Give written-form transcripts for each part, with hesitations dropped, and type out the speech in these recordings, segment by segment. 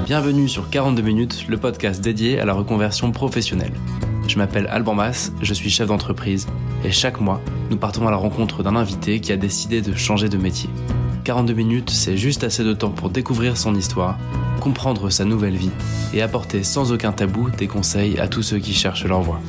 Bienvenue sur 42 minutes, le podcast dédié à la reconversion professionnelle. Je m'appelle Alban Mas, je suis chef d'entreprise et chaque mois, nous partons à la rencontre d'un invité qui a décidé de changer de métier. 42 minutes, c'est juste assez de temps pour découvrir son histoire, comprendre sa nouvelle vie et apporter sans aucun tabou des conseils à tous ceux qui cherchent leur voie.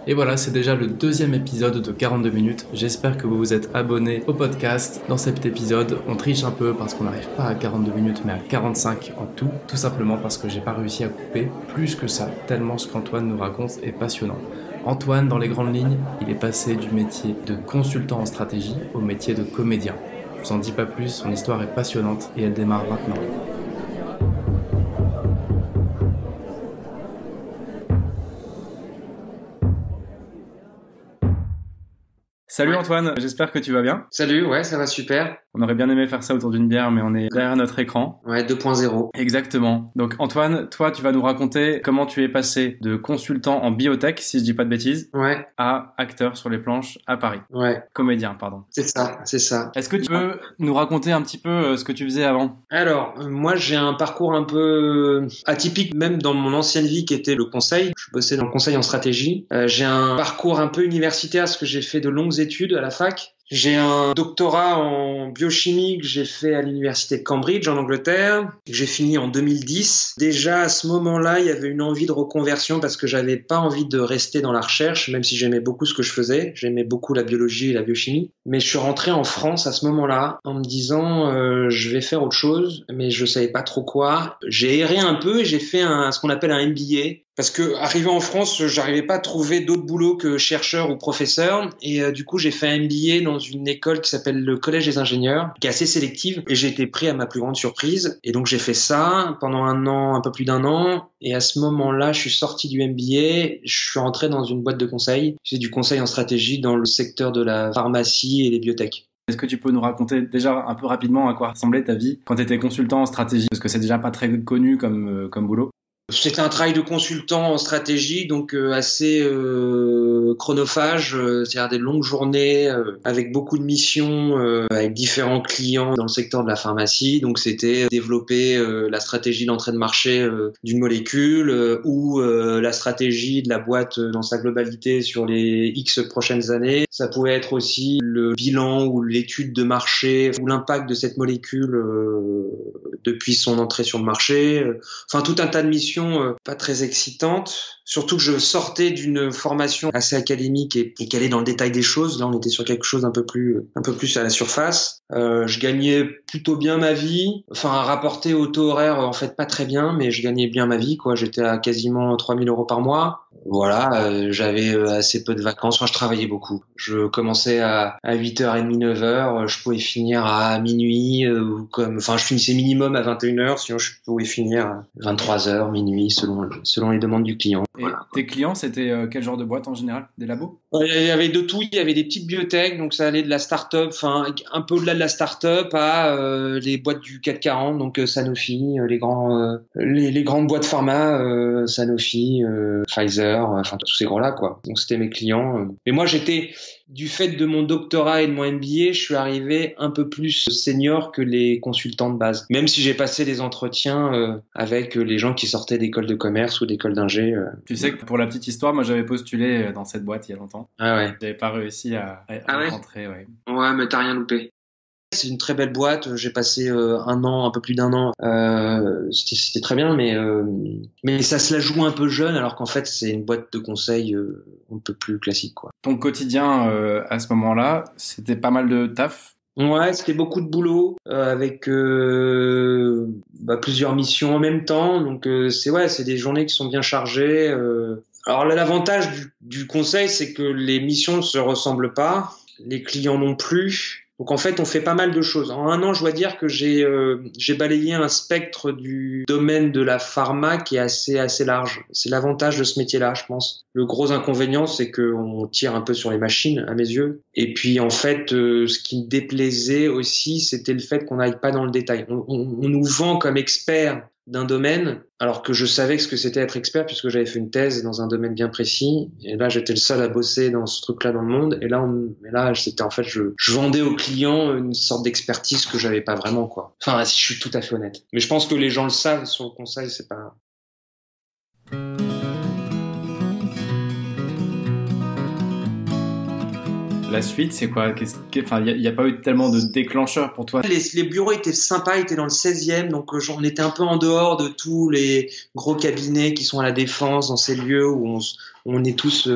Et voilà, c'est déjà le deuxième épisode de 42 minutes. J'espère que vous vous êtes abonnés au podcast. Dans cet épisode, on triche un peu parce qu'on n'arrive pas à 42 minutes, mais à 45 en tout. Tout simplement parce que j'ai pas réussi à couper plus que ça, tellement ce qu'Antoine nous raconte est passionnant. Antoine, dans les grandes lignes, il est passé du métier de consultant en stratégie au métier de comédien. Je vous en dis pas plus, son histoire est passionnante et elle démarre maintenant. Salut Antoine, j'espère que tu vas bien. Salut, ouais, ça va super. On aurait bien aimé faire ça autour d'une bière, mais on est derrière notre écran. Ouais, 2.0. Exactement. Donc Antoine, toi, tu vas nous raconter comment tu es passé de consultant en biotech, si je dis pas de bêtises, ouais, à acteur sur les planches à Paris. Ouais. Comédien, pardon. C'est ça. Est-ce que tu peux nous raconter un petit peu ce que tu faisais avant ? Alors, moi, j'ai un parcours un peu atypique, même dans mon ancienne vie qui était le conseil. Je bossais dans le conseil en stratégie. J'ai un parcours un peu universitaire parce que j'ai fait de longues études à la fac. J'ai un doctorat en biochimie que j'ai fait à l'université de Cambridge en Angleterre, que j'ai fini en 2010. Déjà à ce moment-là, il y avait une envie de reconversion parce que j'avais pas envie de rester dans la recherche, même si j'aimais beaucoup ce que je faisais. J'aimais beaucoup la biologie et la biochimie. Mais je suis rentré en France à ce moment-là en me disant je vais faire autre chose, mais je savais pas trop quoi. J'ai erré un peu et j'ai fait ce qu'on appelle un MBA. Parce que arrivé en France, j'arrivais pas à trouver d'autres boulots que chercheur ou professeur, et du coup j'ai fait un MBA dans une école qui s'appelle le Collège des ingénieurs, qui est assez sélective, et j'ai été pris à ma plus grande surprise. Et donc j'ai fait ça pendant un an, un peu plus d'un an, et à ce moment-là, je suis sorti du MBA, je suis rentré dans une boîte de conseil. C'est du conseil en stratégie dans le secteur de la pharmacie et les biotech. Est-ce que tu peux nous raconter déjà un peu rapidement à quoi ressemblait ta vie quand tu étais consultant en stratégie ? Parce que c'est déjà pas très connu comme boulot. C'était un travail de consultant en stratégie, donc assez chronophage, c'est-à-dire des longues journées avec beaucoup de missions, avec différents clients dans le secteur de la pharmacie. Donc c'était développer la stratégie d'entrée de marché d'une molécule ou la stratégie de la boîte dans sa globalité sur les X prochaines années. Ça pouvait être aussi le bilan ou l'étude de marché ou l'impact de cette molécule depuis son entrée sur le marché. Enfin tout un tas de missions pas très excitante, surtout que je sortais d'une formation assez académique et qui allait dans le détail des choses. Là, on était sur quelque chose un peu plus à la surface. Je gagnais plutôt bien ma vie, enfin rapporté au taux horaire en fait pas très bien, mais je gagnais bien ma vie quoi. J'étais à quasiment 3000 € par mois. Voilà, j'avais assez peu de vacances. Enfin, je travaillais beaucoup. Je commençais à 8h30, 9h. Je pouvais finir à minuit je finissais minimum à 21h. Sinon, je pouvais finir à 23h, minuit, selon les demandes du client. Et voilà. Tes clients, c'était quel genre de boîte en général ? Des labos ? Il y avait de tout. Il y avait des petites biotech, donc ça allait de la start-up, enfin un peu au-delà de la start-up à les boîtes du CAC 40, donc Sanofi, les grandes boîtes pharma, Sanofi, Pfizer, enfin tous ces grands-là quoi. Donc c'était mes clients. Et moi du fait de mon doctorat et de mon MBA, je suis arrivé un peu plus senior que les consultants de base. Même si j'ai passé des entretiens avec les gens qui sortaient d'écoles de commerce ou d'écoles d'ingé. Tu sais que pour la petite histoire, moi j'avais postulé dans cette boîte il y a longtemps. Ah ouais. J'avais pas réussi à rentrer, ouais. Ouais, mais t'as rien loupé. C'est une très belle boîte. J'ai passé un peu plus d'un an. C'était très bien, mais ça se la joue un peu jeune, alors qu'en fait c'est une boîte de conseil un peu plus classique, quoi. Ton quotidien à ce moment-là, c'était pas mal de taf ? Ouais, c'était beaucoup de boulot avec plusieurs missions en même temps. Donc c'est des journées qui sont bien chargées. Alors l'avantage du conseil, c'est que les missions ne se ressemblent pas, les clients non plus. Donc en fait, on fait pas mal de choses. En un an, je dois dire que j'ai balayé un spectre du domaine de la pharma qui est assez large. C'est l'avantage de ce métier-là, je pense. Le gros inconvénient, c'est qu'on tire un peu sur les machines, à mes yeux. Et puis en fait, ce qui me déplaisait aussi, c'était le fait qu'on n'aille pas dans le détail. On nous vend comme experts d'un domaine, alors que je savais ce que c'était être expert puisque j'avais fait une thèse dans un domaine bien précis. Et là, j'étais le seul à bosser dans ce truc-là dans le monde. Et là, c'était en fait, je vendais aux clients une sorte d'expertise que j'avais pas vraiment, quoi. Enfin, si je suis tout à fait honnête. Mais je pense que les gens le savent sur le conseil, c'est pas. La suite, c'est quoi? Enfin, il n'y a pas eu tellement de déclencheurs pour toi? Les bureaux étaient sympas, ils étaient dans le 16e, donc on était un peu en dehors de tous les gros cabinets qui sont à la Défense, dans ces lieux où on est tous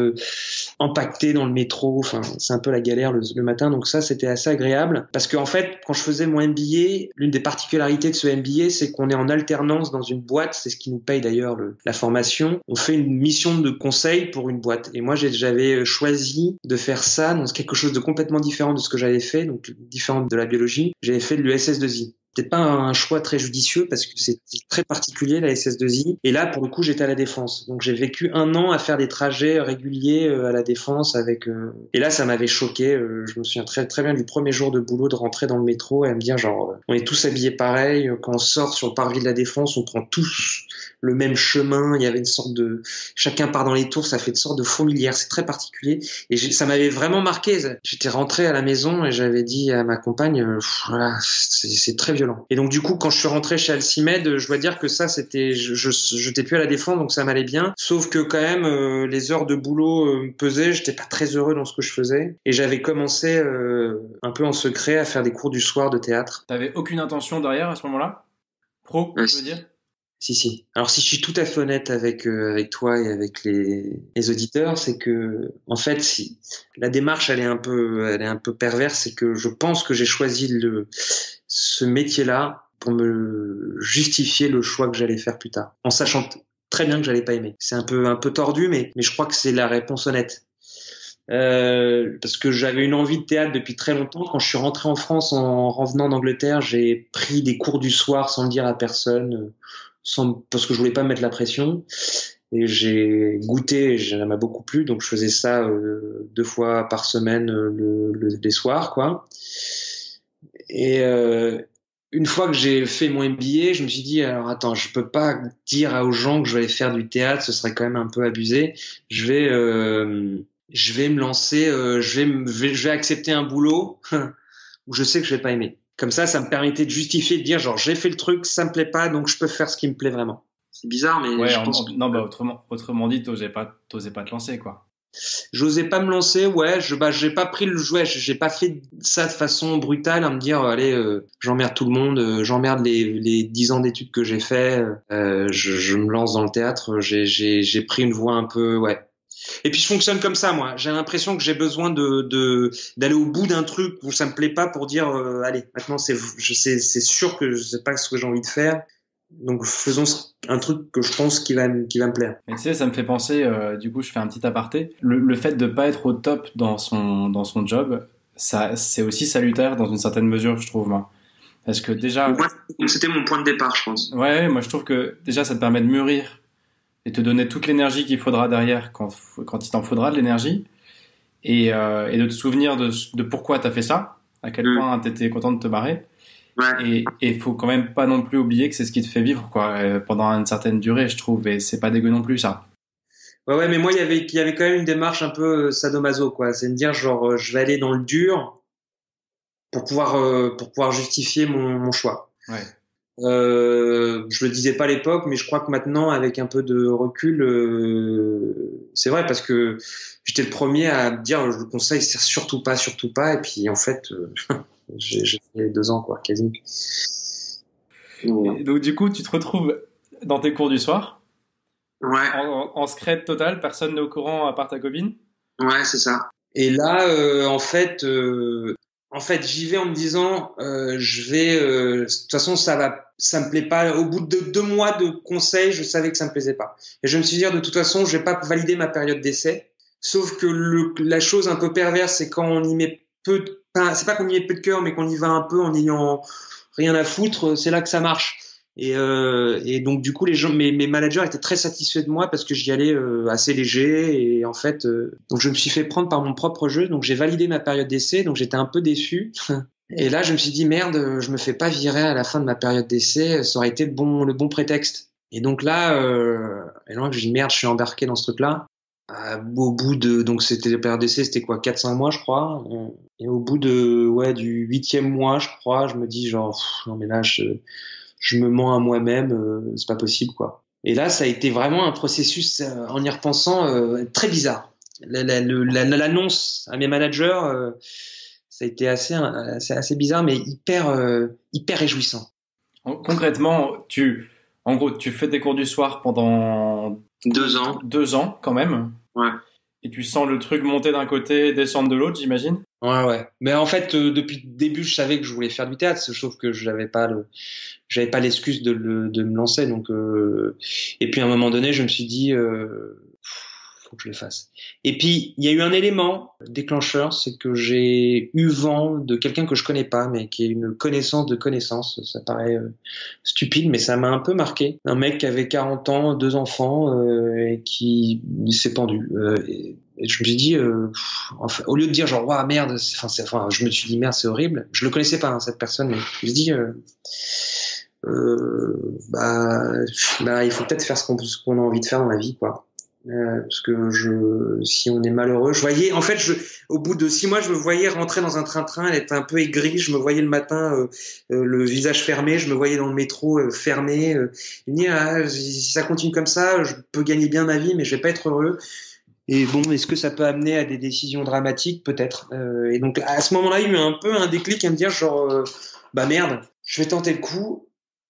empaquetés dans le métro. Enfin, c'est un peu la galère le matin, donc ça, c'était assez agréable. Parce qu'en fait, quand je faisais mon MBA, l'une des particularités de ce MBA, c'est qu'on est en alternance dans une boîte, c'est ce qui nous paye d'ailleurs la formation. On fait une mission de conseil pour une boîte. Et moi, j'avais choisi de faire ça dans quelque chose de complètement différent de ce que j'avais fait, donc différent de la biologie. J'avais fait de l'ESS2I. Peut-être pas un choix très judicieux parce que c'est très particulier la SS2I. Et là, pour le coup, j'étais à la Défense. Donc j'ai vécu 1 an à faire des trajets réguliers à la Défense avec. Et là, ça m'avait choqué. Je me souviens très très bien du premier jour de boulot de rentrer dans le métro et à me dire genre, on est tous habillés pareil. Quand on sort sur le parvis de la Défense, on prend tous le même chemin. Il y avait une sorte de, chacun part dans les tours. Ça fait une sorte de fourmilière. C'est très particulier. Et ça m'avait vraiment marqué. J'étais rentré à la maison et j'avais dit à ma compagne, voilà, c'est très violent. Et donc du coup, quand je suis rentré chez Alcimed, je dois dire que ça, c'était, j'étais plus à la Défense, donc ça m'allait bien. Sauf que quand même, les heures de boulot me pesaient. J'étais pas très heureux dans ce que je faisais. Et j'avais commencé un peu en secret à faire des cours du soir de théâtre. T'avais aucune intention derrière à ce moment-là? Pro, je veux dire? Si. Alors si je suis tout à fait honnête avec toi et avec les auditeurs, c'est que en fait, si la démarche elle est un peu perverse, c'est que je pense que j'ai choisi ce métier-là pour me justifier le choix que j'allais faire plus tard, en sachant très bien que j'allais pas aimer. C'est un peu tordu, mais je crois que c'est la réponse honnête. Parce que j'avais une envie de théâtre depuis très longtemps. Quand je suis rentré en France en revenant d'Angleterre, j'ai pris des cours du soir sans le dire à personne. Parce que je voulais pas me mettre la pression, et j'ai goûté et ça m'a beaucoup plu, donc je faisais ça 2 fois par semaine les soirs quoi. Et une fois que j'ai fait mon MBA, je me suis dit alors attends, je peux pas dire aux gens que je vais aller faire du théâtre, ce serait quand même un peu abusé. Je vais me lancer, je vais accepter un boulot où je sais que je vais pas aimer. Comme ça me permettait de justifier, de dire genre j'ai fait le truc, ça me plaît pas, donc je peux faire ce qui me plaît vraiment. C'est bizarre, mais ouais, je pense que... Non, bah autrement dit, t'osais pas te lancer, quoi. J'osais pas me lancer, ouais. J'ai pas pris le jouet, j'ai pas fait ça de façon brutale, à me dire allez, j'emmerde tout le monde, j'emmerde les 10 ans d'études que j'ai fait, je me lance dans le théâtre. J'ai pris une voie un peu, ouais. Et puis je fonctionne comme ça, moi. J'ai l'impression que j'ai besoin d'aller au bout d'un truc où ça me plaît pas pour dire allez, maintenant c'est sûr que je sais pas ce que j'ai envie de faire. Donc faisons un truc que je pense qui va me plaire. Mais tu sais, ça me fait penser, du coup je fais un petit aparté, le fait de pas être au top dans son job, ça c'est aussi salutaire dans une certaine mesure, je trouve, moi. Parce que déjà... Moi, c'était mon point de départ, je pense. Ouais, moi je trouve que déjà ça te permet de mûrir et te donner toute l'énergie qu'il faudra derrière quand il t'en faudra de l'énergie, et de te souvenir de pourquoi t'as fait ça, à quel point t'étais content de te barrer. Ouais. Et faut quand même pas non plus oublier que c'est ce qui te fait vivre, quoi, pendant une certaine durée, je trouve, et c'est pas dégueu non plus, ça. Ouais, mais moi, il y avait quand même une démarche un peu sadomaso, quoi. C'est de dire, genre, je vais aller dans le dur pour pouvoir justifier mon choix. Ouais. Je le disais pas à l'époque, mais je crois que maintenant, avec un peu de recul, c'est vrai, parce que j'étais le premier à me dire, le conseil, c'est surtout pas, et puis en fait, j'ai fait 2 ans, quoi, quasi. Et donc du coup, tu te retrouves dans tes cours du soir, ouais, en secret total, personne n'est au courant à part ta copine. Ouais, c'est ça. Et là, en fait, j'y vais en me disant, de toute façon, ça me plaît pas. Au bout de 2 mois de conseils, je savais que ça me plaisait pas. Et je me suis dit, de toute façon, je vais pas valider ma période d'essai. Sauf que la chose un peu perverse, c'est quand on y met c'est pas qu'on y met peu de cœur, mais qu'on y va un peu en ayant rien à foutre, c'est là que ça marche. Et donc du coup, mes managers étaient très satisfaits de moi parce que j'y allais assez léger, et en fait, donc je me suis fait prendre par mon propre jeu. Donc j'ai validé ma période d'essai, donc j'étais un peu déçu. Et là, je me suis dit, merde, je me fais pas virer à la fin de ma période d'essai, ça aurait été le bon prétexte. Et donc là, je dis, merde, je suis embarqué dans ce truc-là. Au bout de, donc c'était la période d'essai, c'était quoi, 4-5 mois, je crois. Et au bout du 8e mois, je crois, je me dis genre, non mais là, je me mens à moi-même, c'est pas possible, quoi. Et là, ça a été vraiment un processus, en y repensant, très bizarre. L'annonce à mes managers, ça a été assez bizarre, mais hyper réjouissant. Concrètement, en gros, tu fais des cours du soir pendant 2 ans. 2 ans, quand même. Ouais. Et tu sens le truc monter d'un côté et descendre de l'autre, j'imagine? Ouais. Mais en fait, depuis le début, je savais que je voulais faire du théâtre, sauf que j'avais pas l'excuse de me lancer. Donc, et puis à un moment donné, je me suis dit, faut que je le fasse. Et puis, il y a eu un élément déclencheur, c'est que j'ai eu vent de quelqu'un que je connais pas, mais qui est une connaissance de connaissance. Ça paraît stupide, mais ça m'a un peu marqué. Un mec qui avait 40 ans, 2 enfants, et qui s'est pendu. Et je me suis dit, enfin, au lieu de dire genre, waouh, merde, je me suis dit, merde, c'est horrible. Je le connaissais pas, hein, cette personne, mais je me suis dit, il faut peut-être faire ce qu'on a envie de faire dans la vie, quoi. Parce que si on est malheureux, au bout de 6 mois, je me voyais rentrer dans un train-train, elle était un peu aigrie, je me voyais le matin, le visage fermé, je me voyais dans le métro fermé. Il me dit, si ça continue comme ça, je peux gagner bien ma vie, mais je vais pas être heureux. Et bon, est-ce que ça peut amener à des décisions dramatiques? Peut-être. Et donc, à ce moment-là, il y a eu un peu un déclic à me dire genre, merde, je vais tenter le coup.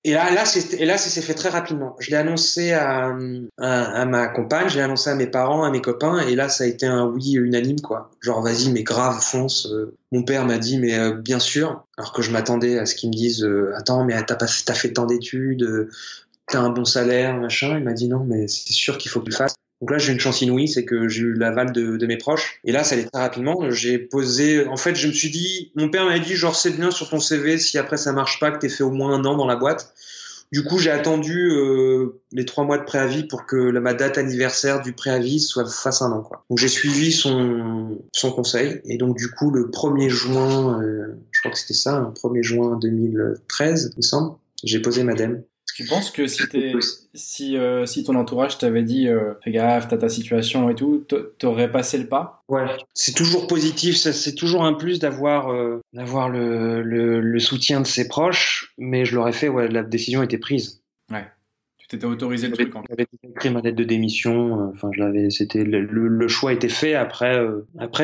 Et là, ça s'est fait très rapidement. Je l'ai annoncé à ma compagne, je l'ai annoncé à mes parents, à mes copains, et là, ça a été un oui unanime, quoi. Genre, vas-y, mais grave, fonce. Mon père m'a dit, mais bien sûr. Alors que je m'attendais à ce qu'ils me disent, attends, mais t'as fait tant d'études, t'as un bon salaire, machin. Il m'a dit non, mais c'est sûr qu'il faut que tu le fasses. Donc là, j'ai une chance inouïe, c'est que j'ai eu l'aval de mes proches. Et là, ça allait très rapidement. En fait, je me suis dit, mon père m'a dit, genre, c'est bien sur ton CV, si après ça marche pas, que t'aies fait au moins 1 an dans la boîte. Du coup, j'ai attendu les 3 mois de préavis pour que ma date anniversaire du préavis fasse 1 an, quoi. Donc j'ai suivi son conseil. Et donc du coup, le 1er juin, je crois que c'était ça, le 1er juin 2013, il me semble, j'ai posé ma dème. Tu penses que si ton entourage t'avait dit fais gaffe, t'as ta situation et tout, t'aurais passé le pas? Ouais, c'est toujours positif, c'est toujours un plus d'avoir le soutien de ses proches, mais je l'aurais fait, ouais, la décision était prise. Ouais. Tu t'étais autorisé le truc en fait. J'avais écrit ma lettre de démission, c'était le choix était fait. Après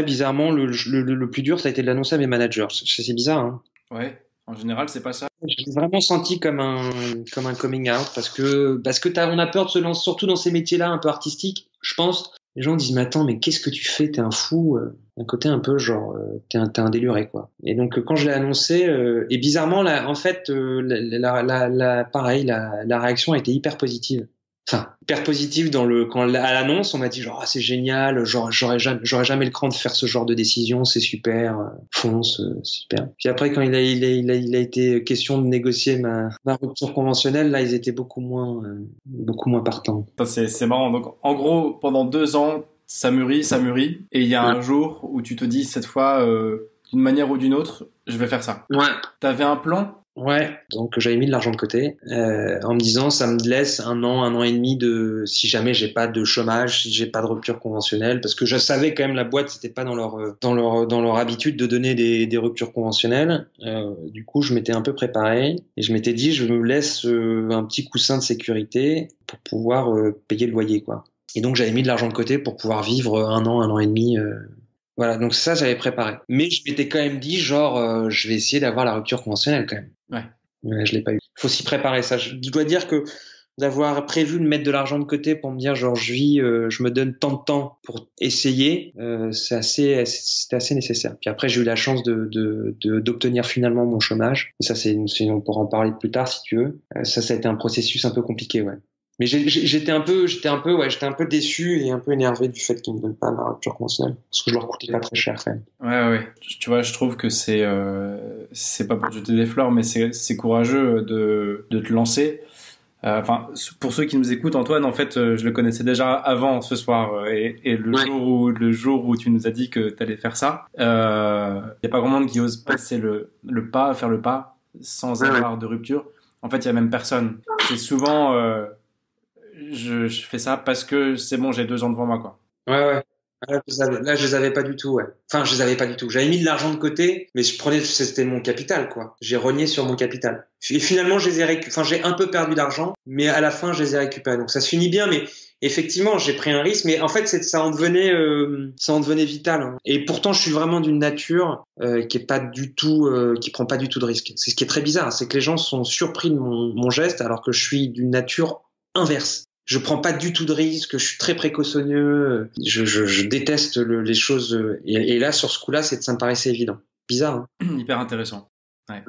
bizarrement, le plus dur, ça a été de l'annoncer à mes managers. C'est bizarre, hein. Ouais. En général, c'est pas ça. Je l'ai vraiment senti comme un coming out parce que on a peur de se lancer, surtout dans ces métiers-là un peu artistiques, je pense. Les gens disent, mais attends, mais qu'est-ce que tu fais? T'es un fou. D'un côté un peu genre, t'es un déluré, quoi. Et donc, quand je l'ai annoncé, et bizarrement, là, en fait, pareil, la réaction a été hyper positive. Enfin, hyper positive à l'annonce, on m'a dit genre, c'est génial, genre, j'aurais jamais le cran de faire ce genre de décision, c'est super, fonce, super. Puis après, quand il a été question de négocier ma rupture conventionnelle, là, ils étaient beaucoup moins partants. C'est marrant. Donc, en gros, pendant 2 ans, ça mûrit, et il y a un jour où tu te dis, cette fois, d'une manière ou d'une autre, je vais faire ça. Ouais. T'avais un plan? Ouais, donc j'avais mis de l'argent de côté en me disant ça me laisse 1 an et demi si jamais j'ai pas de chômage, si j'ai pas de rupture conventionnelle, parce que je savais quand même la boîte c'était pas dans leur habitude de donner des ruptures conventionnelles. Du coup, je m'étais un peu préparé et je m'étais dit je me laisse un petit coussin de sécurité pour pouvoir payer le loyer, quoi. Et donc j'avais mis de l'argent de côté pour pouvoir vivre 1 an et demi. Voilà, donc ça, j'avais préparé. Mais je m'étais quand même dit, genre, je vais essayer d'avoir la rupture conventionnelle quand même. Ouais. Mais je l'ai pas eu. Faut s'y préparer, ça. Je dois dire que d'avoir prévu de mettre de l'argent de côté pour me dire, genre, je me donne tant de temps pour essayer, c'était assez nécessaire. Puis après, j'ai eu la chance d'obtenir finalement mon chômage. Et ça, on pourra en parler plus tard si tu veux. Ça a été un processus un peu compliqué, ouais. Mais j'étais un peu déçu et un peu énervé du fait qu'ils me donnent pas ma rupture conventionnelle parce que je leur coûtais pas très cher quand même. Ouais. Tu vois, je trouve que c'est pas pour jeter des fleurs, mais c'est courageux de te lancer. Enfin, pour ceux qui nous écoutent, Antoine, en fait, je le connaissais déjà avant ce soir, et le jour où tu nous as dit que tu allais faire ça, y a pas grand monde qui ose passer le pas, faire le pas sans avoir de rupture. En fait, il y a même personne. C'est souvent, je fais ça parce que c'est bon, j'ai 2 ans devant moi, quoi. Ouais. Là, je les avais pas du tout, ouais. Enfin, je les avais pas du tout. J'avais mis de l'argent de côté, mais c'était mon capital, quoi. J'ai rogné sur mon capital. Et finalement, j'ai un peu perdu d'argent, mais à la fin, je les ai récupérés. Donc, ça se finit bien, mais effectivement, j'ai pris un risque, mais en fait, ça en devenait vital, hein. Et pourtant, je suis vraiment d'une nature, qui est pas du tout, qui prend pas du tout de risque. C'est ce qui est très bizarre, c'est que les gens sont surpris de mon geste, alors que je suis d'une nature inverse. Je prends pas du tout de risques, je suis très précautionneux, je déteste les choses, et là, sur ce coup-là, ça me paraissait évident. Bizarre, hein. Hyper intéressant. Ouais.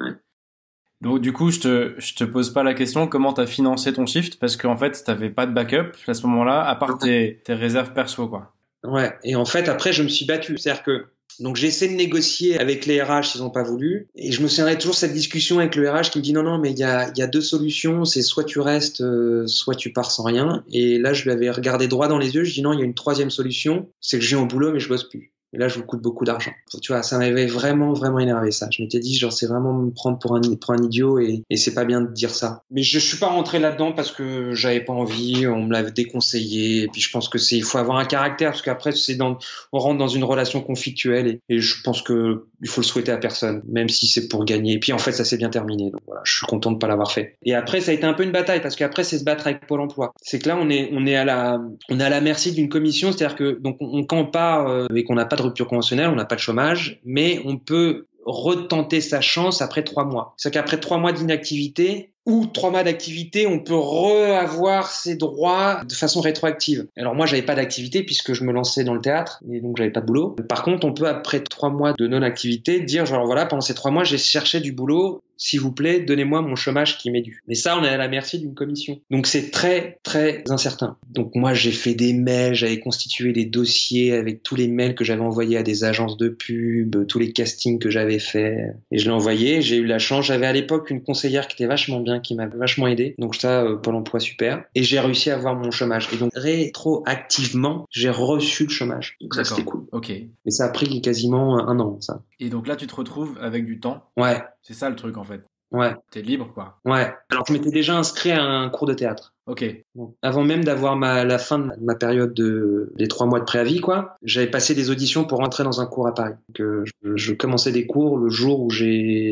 Donc, du coup, je te pose pas la question comment t'as financé ton shift, parce qu'en fait, t'avais pas de backup à ce moment-là, à part tes réserves perso, quoi. Ouais. Et en fait, après, je me suis battu. C'est-à-dire que, donc, j'ai essayé de négocier avec les RH, ils ont pas voulu. Et je me souviendrai toujours de cette discussion avec le RH qui me dit non, mais il y a 2 solutions. C'est soit tu restes, soit tu pars sans rien. Et là, je lui avais regardé droit dans les yeux. Je dis non, il y a une 3e solution. C'est que je viens au boulot, mais je bosse plus. Et là, je vous coûte beaucoup d'argent. Tu vois, ça m'avait vraiment, vraiment énervé, ça. Je m'étais dit, genre, c'est vraiment me prendre pour un idiot, et c'est pas bien de dire ça. Mais je suis pas rentré là-dedans parce que j'avais pas envie, on me l'avait déconseillé, et puis je pense que il faut avoir un caractère, parce qu'après, on rentre dans une relation conflictuelle, et je pense que il faut le souhaiter à personne, même si c'est pour gagner. Et puis, en fait, ça s'est bien terminé. Donc voilà, je suis content de pas l'avoir fait. Et après, ça a été un peu une bataille, parce qu'après, c'est se battre avec Pôle emploi. C'est que là, on est à la merci d'une commission, c'est-à-dire que, donc, quand on part, et qu'on n'a pas de rupture conventionnelle, on n'a pas de chômage, mais on peut retenter sa chance après 3 mois. C'est-à-dire qu'après 3 mois d'inactivité ou 3 mois d'activité, on peut reavoir ses droits de façon rétroactive. Alors moi, j'avais pas d'activité puisque je me lançais dans le théâtre, et donc j'avais pas de boulot. Par contre, on peut, après 3 mois de non-activité, dire genre voilà, pendant ces 3 mois, j'ai cherché du boulot, s'il vous plaît, donnez-moi mon chômage qui m'est dû. Mais ça, on est à la merci d'une commission. Donc c'est très, très incertain. Donc moi, j'ai fait des mails, j'avais constitué des dossiers avec tous les mails que j'avais envoyés à des agences de pub, tous les castings que j'avais fait, et je l'ai envoyé. J'ai eu la chance, j'avais à l'époque une conseillère qui était vachement bien, qui m'a vachement aidé. Donc ça, Pôle emploi, super. Et j'ai réussi à avoir mon chômage. Et donc rétroactivement, j'ai reçu le chômage. Donc ça, c'était cool. Ok. Et ça a pris quasiment 1 an, ça. Et donc là, tu te retrouves avec du temps. Ouais. C'est ça le truc, en fait. Ouais. T'es libre, quoi. Ouais. Alors, je m'étais déjà inscrit à un cours de théâtre. Ok. Bon. Avant même d'avoir la fin de ma période des 3 mois de préavis, quoi, j'avais passé des auditions pour rentrer dans un cours à Paris. Donc, je commençais des cours le jour où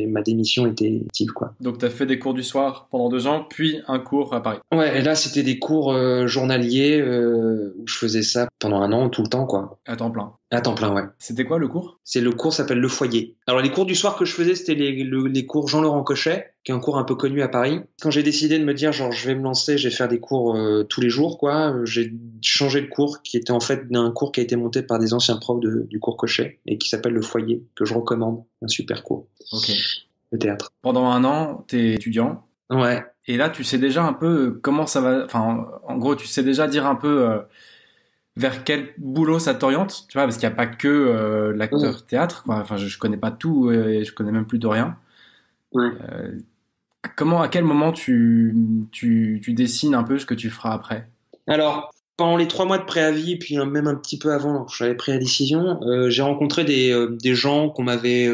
ma démission était active, quoi. Donc, t'as fait des cours du soir pendant 2 ans, puis un cours à Paris. Ouais, et là, c'était des cours journaliers, où je faisais ça pendant 1 an, tout le temps, quoi. À temps plein. À temps plein, ouais. C'était quoi le cours? Le cours s'appelle Le Foyer. Alors, les cours du soir que je faisais, c'était les cours Jean-Laurent Cochet, qui est un cours un peu connu à Paris. Quand j'ai décidé de me dire, genre, je vais me lancer, je vais faire des cours tous les jours, quoi, j'ai changé de cours, qui était en fait un cours qui a été monté par des anciens profs du cours Cochet, et qui s'appelle Le Foyer, que je recommande. Un super cours. Ok. De théâtre. Pendant 1 an, t'es étudiant. Ouais. Et là, tu sais déjà un peu comment ça va... Enfin, en gros, tu sais déjà dire un peu... vers quel boulot ça t'oriente, tu vois, parce qu'il n'y a pas que l'acteur théâtre, quoi. Enfin, je connais pas tout, et je connais même plus de rien. Ouais. À quel moment tu dessines un peu ce que tu feras après? Alors, pendant les 3 mois de préavis, puis même un petit peu avant, j'avais pris la décision, j'ai rencontré des gens qu'on m'avait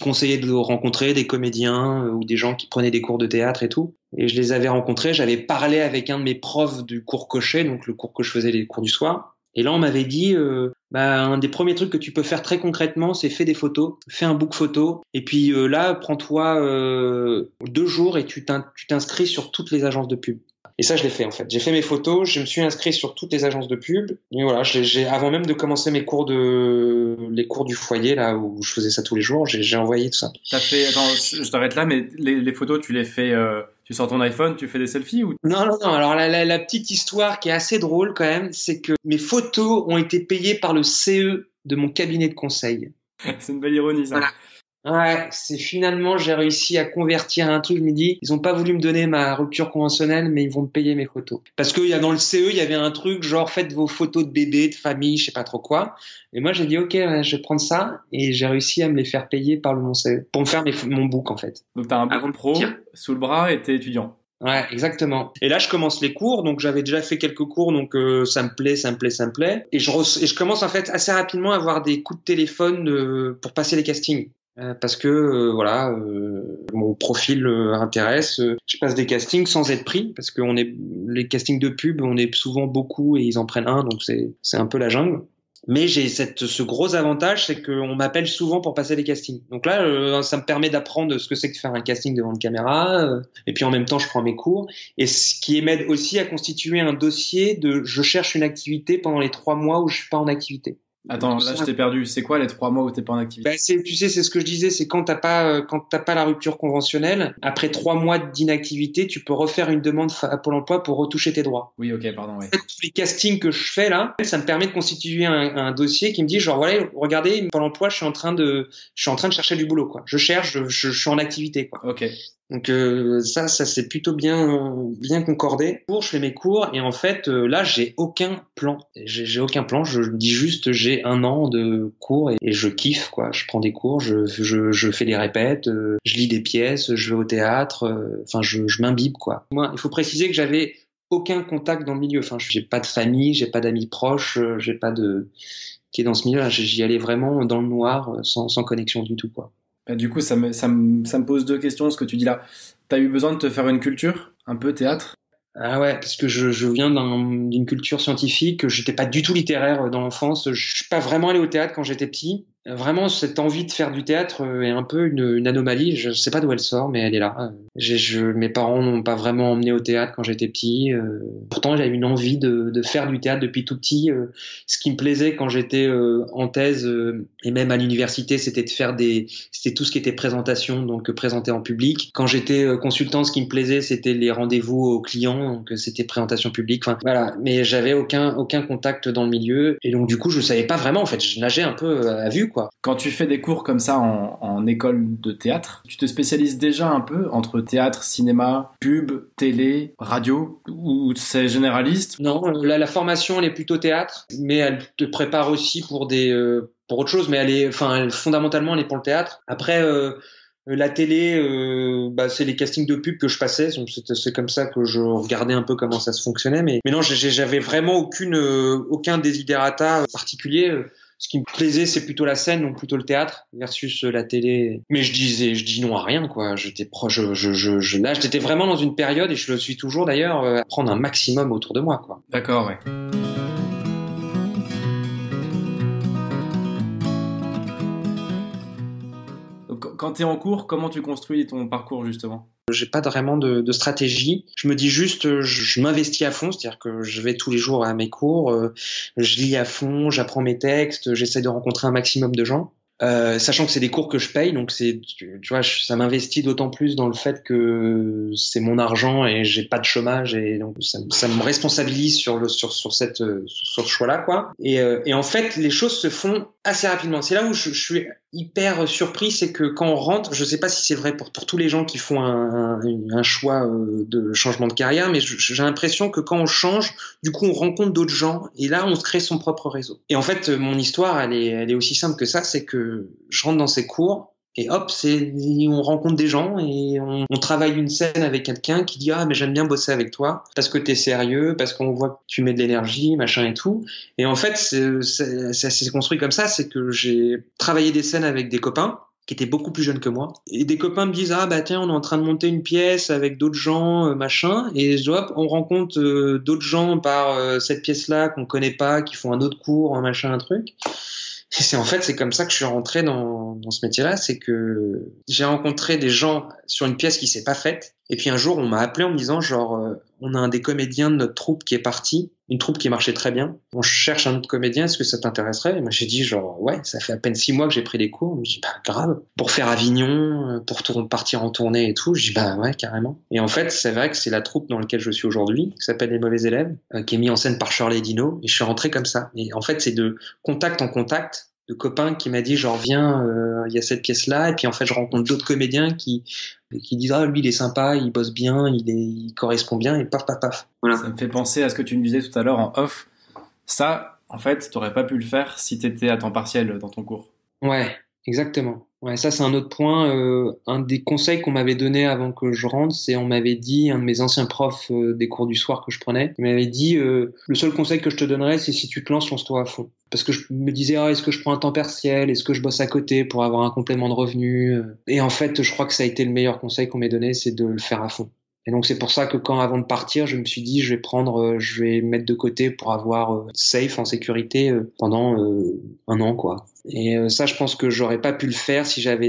conseillé de rencontrer, des comédiens, ou des gens qui prenaient des cours de théâtre et tout. Et je les avais rencontrés, j'avais parlé avec un de mes profs du cours Cochet, donc le cours que je faisais, les cours du soir. Et là, on m'avait dit, un des premiers trucs que tu peux faire très concrètement, c'est fais des photos, fais un book photo. Et puis là, prends-toi 2 jours et tu t'inscris sur toutes les agences de pub. Et ça, je l'ai fait, en fait. J'ai fait mes photos, je me suis inscrit sur toutes les agences de pub. Et voilà, avant même de commencer les cours du foyer, là, où je faisais ça tous les jours, j'ai envoyé tout ça. Attends, je t'arrête là, mais les photos, tu les fais, tu sors ton iPhone, tu fais des selfies ou... Non. Alors, la petite histoire qui est assez drôle, quand même, c'est que mes photos ont été payées par le CE de mon cabinet de conseil. C'est une belle ironie, ça. Voilà. Ouais, c'est finalement, j'ai réussi à convertir un truc. Je me dis, ils ont pas voulu me donner ma rupture conventionnelle, mais ils vont me payer mes photos. Parce que dans le CE, il y avait un truc genre, faites vos photos de bébé, de famille, je sais pas trop quoi. Et moi, j'ai dit, ok, je vais prendre ça. Et j'ai réussi à me les faire payer par mon CE. Pour me faire mon book, en fait. Donc, t'as un book pro sous le bras et t'es étudiant. Ouais, exactement. Et là, je commence les cours, donc j'avais déjà fait quelques cours, donc ça me plaît. Et je commence en fait assez rapidement à avoir des coups de téléphone pour passer les castings. Parce que voilà, mon profil intéresse. Je passe des castings sans être pris, parce que les castings de pub, on est souvent beaucoup et ils en prennent un, donc c'est un peu la jungle. Mais j'ai ce gros avantage, c'est qu'on m'appelle souvent pour passer les castings. Donc là, ça me permet d'apprendre ce que c'est que faire un casting devant une caméra. Et puis en même temps, je prends mes cours. Et ce qui m'aide aussi à constituer un dossier je cherche une activité pendant les 3 mois où je suis pas en activité. Attends, là je t'ai perdu. C'est quoi les 3 mois où t'es pas en activité? Tu sais, c'est ce que je disais, c'est quand t'as pas la rupture conventionnelle, après 3 mois d'inactivité, tu peux refaire une demande à Pôle emploi pour retoucher tes droits. Oui, ok, pardon. Oui. En fait, tous les castings que je fais là, ça me permet de constituer un dossier qui me dit genre voilà, regardez, Pôle emploi, je suis en train de chercher du boulot quoi. Je cherche, je suis en activité quoi. Ok. Donc ça c'est plutôt bien concordé. Je fais mes cours et en fait là j'ai aucun plan. J'ai aucun plan. Je dis juste j'ai 1 an de cours et je kiffe quoi. Je prends des cours, je fais des répètes, je lis des pièces, je vais au théâtre. Enfin je m'imbibe quoi. Moi il faut préciser que j'avais aucun contact dans le milieu. Enfin j'ai pas de famille, j'ai pas d'amis proches, j'ai pas de qui est dans ce milieu. J'y allais vraiment dans le noir, sans connexion du tout quoi. Du coup, ça me pose 2 questions, ce que tu dis là. T'as eu besoin de te faire une culture, un peu théâtre? Ah ouais, parce que je viens d'une culture scientifique, j'étais pas du tout littéraire dans l'enfance, je suis pas vraiment allé au théâtre quand j'étais petit. Vraiment, cette envie de faire du théâtre est un peu une anomalie. Je sais pas d'où elle sort, mais elle est là. Mes parents m'ont pas vraiment emmené au théâtre quand j'étais petit. Pourtant, j'avais une envie de faire du théâtre depuis tout petit. Ce qui me plaisait quand j'étais en thèse et même à l'université, c'était c'était tout ce qui était présentation, donc présenter en public. Quand j'étais consultant, ce qui me plaisait, c'était les rendez-vous aux clients, donc c'était présentation publique. Enfin, voilà. Mais j'avais aucun contact dans le milieu, et donc du coup, je savais pas vraiment. En fait, je nageais un peu à vue, quoi. Quand tu fais des cours comme ça en école de théâtre, tu te spécialises déjà un peu entre théâtre, cinéma, pub, télé, radio, ou c'est généraliste? Non, la formation elle est plutôt théâtre, mais elle te prépare aussi pour autre chose, mais fondamentalement elle est pour le théâtre. Après la télé, c'est les castings de pub que je passais, donc c'est comme ça que je regardais un peu comment ça se fonctionnait, mais non, j'avais vraiment aucun desiderata particulier. Ce qui me plaisait, c'est plutôt la scène, donc plutôt le théâtre versus la télé. Mais je dis non à rien, quoi. J'étais proche, là, j'étais vraiment dans une période, et je le suis toujours d'ailleurs, à prendre un maximum autour de moi, quoi. D'accord, ouais. Quand t'es en cours, comment tu construis ton parcours, justement? J'ai pas vraiment de stratégie. Je me dis juste, je m'investis à fond, c'est-à-dire que je vais tous les jours à mes cours, je lis à fond, j'apprends mes textes, j'essaie de rencontrer un maximum de gens. Sachant que c'est des cours que je paye, donc tu vois, ça m'investit d'autant plus dans le fait que c'est mon argent et j'ai pas de chômage, et donc ça me responsabilise sur ce choix-là, quoi. Et en fait, les choses se font assez rapidement. C'est là où je suis hyper surpris, c'est que quand on rentre, je sais pas si c'est vrai pour tous les gens qui font un choix de changement de carrière, mais j'ai l'impression que quand on change, du coup on rencontre d'autres gens, et là on se crée son propre réseau. Et en fait, mon histoire, elle est aussi simple que ça, c'est que je rentre dans ces cours, et hop, on rencontre des gens, et on travaille une scène avec quelqu'un qui dit mais j'aime bien bosser avec toi parce que t'es sérieux, parce qu'on voit que tu mets de l'énergie, machin et tout. Et en fait, ça s'est construit comme ça, c'est que j'ai travaillé des scènes avec des copains qui étaient beaucoup plus jeunes que moi, et des copains me disent tiens, on est en train de monter une pièce avec d'autres gens, machin, et hop, on rencontre d'autres gens par cette pièce-là qu'on connaît pas, qui font un autre cours, un machin, un truc. Et c'est comme ça que je suis rentré dans ce métier-là, c'est que j'ai rencontré des gens sur une pièce qui s'est pas faite, et puis un jour on m'a appelé en me disant on a un des comédiens de notre troupe qui est parti, une troupe qui marchait très bien, on cherche un autre comédien, est-ce que ça t'intéresserait? Et moi j'ai dit ouais, ça fait à peine 6 mois que j'ai pris des cours. Je me dis grave, pour faire Avignon, pour partir en tournée et tout. Je dis ouais, carrément. Et en fait c'est vrai que c'est la troupe dans laquelle je suis aujourd'hui, qui s'appelle Les Mauvais Élèves, qui est mis en scène par Shirley Dino, et je suis rentré comme ça. Et en fait c'est de contact en contact, de copains qui m'a dit viens, il y a cette pièce là, et puis en fait je rencontre d'autres comédiens qui disent lui il est sympa, il bosse bien, il correspond bien, et paf. Voilà. Ça me fait penser à ce que tu me disais tout à l'heure en off. Ça, en fait, t'aurais pas pu le faire si t'étais à temps partiel dans ton cours. Ouais, exactement. Ouais, ça c'est un autre point. Un des conseils qu'on m'avait donné avant que je rentre, c'est on m'avait dit, un de mes anciens profs des cours du soir que je prenais, il m'avait dit le seul conseil que je te donnerais, c'est si tu te lances, lance-toi à fond. Parce que je me disais, est-ce que je prends un temps partiel, est-ce que je bosse à côté pour avoir un complément de revenu. Et en fait, je crois que ça a été le meilleur conseil qu'on m'ait donné, c'est de le faire à fond. Et donc c'est pour ça que avant de partir, je me suis dit, je vais mettre de côté pour avoir safe, en sécurité pendant un an, quoi. Et ça, je pense que j'aurais pas pu le faire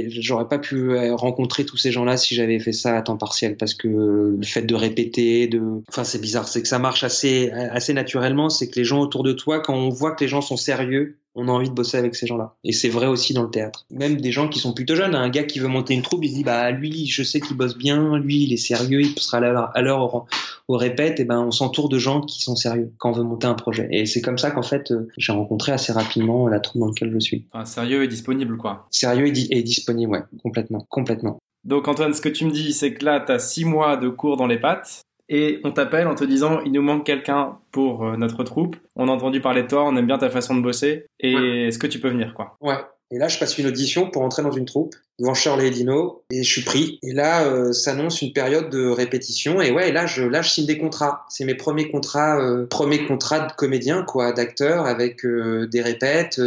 j'aurais pas pu rencontrer tous ces gens-là si j'avais fait ça à temps partiel, parce que le fait de répéter, enfin c'est bizarre, c'est que ça marche assez naturellement, c'est que les gens autour de toi, quand on voit que les gens sont sérieux, on a envie de bosser avec ces gens-là. Et c'est vrai aussi dans le théâtre. Même des gens qui sont plutôt jeunes, un gars qui veut monter une troupe, il se dit, lui, je sais qu'il bosse bien, lui, il est sérieux, il sera à l'heure au répète, et on s'entoure de gens qui sont sérieux quand on veut monter un projet. Et c'est comme ça qu'en fait, j'ai rencontré assez rapidement la troupe dans laquelle je suis. Enfin, sérieux et disponible, quoi. Sérieux et disponible, ouais, complètement. Donc Antoine, ce que tu me dis, c'est que là, t'as 6 mois de cours dans les pattes, et on t'appelle en te disant, il nous manque quelqu'un pour notre troupe. On a entendu parler de toi, on aime bien ta façon de bosser, et est-ce que tu peux venir, quoi? Ouais. Et là, je passe une audition pour entrer dans une troupe devant Shirley et Dino, et je suis pris. Et là, s'annonce une période de répétition. Et ouais, là, je signe des contrats. C'est mes premiers contrats de comédien, quoi, d'acteur, avec des répètes.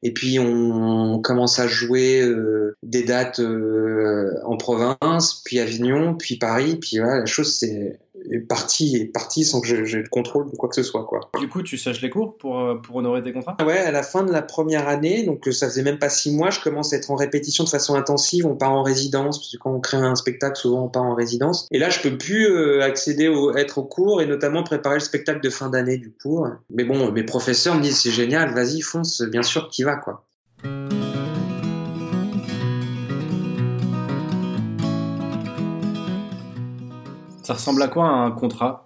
Et puis on commence à jouer des dates en province, puis Avignon, puis Paris. Puis voilà, la chose est partie sans que j'ai le contrôle de quoi que ce soit, quoi. Du coup, tu sèches les cours pour honorer tes contrats? Ouais, à la fin de la première année, donc ça faisait même pas 6 mois, je commence à être en répétition de façon intensive. On part en résidence, parce que quand on crée un spectacle, souvent on part en résidence. Et là, je peux plus être au cours, et notamment préparer le spectacle de fin d'année du cours. Mais bon, mes professeurs me disent, c'est génial, vas-y, fonce, bien sûr qu'il va, quoi. Ça ressemble à quoi un contrat?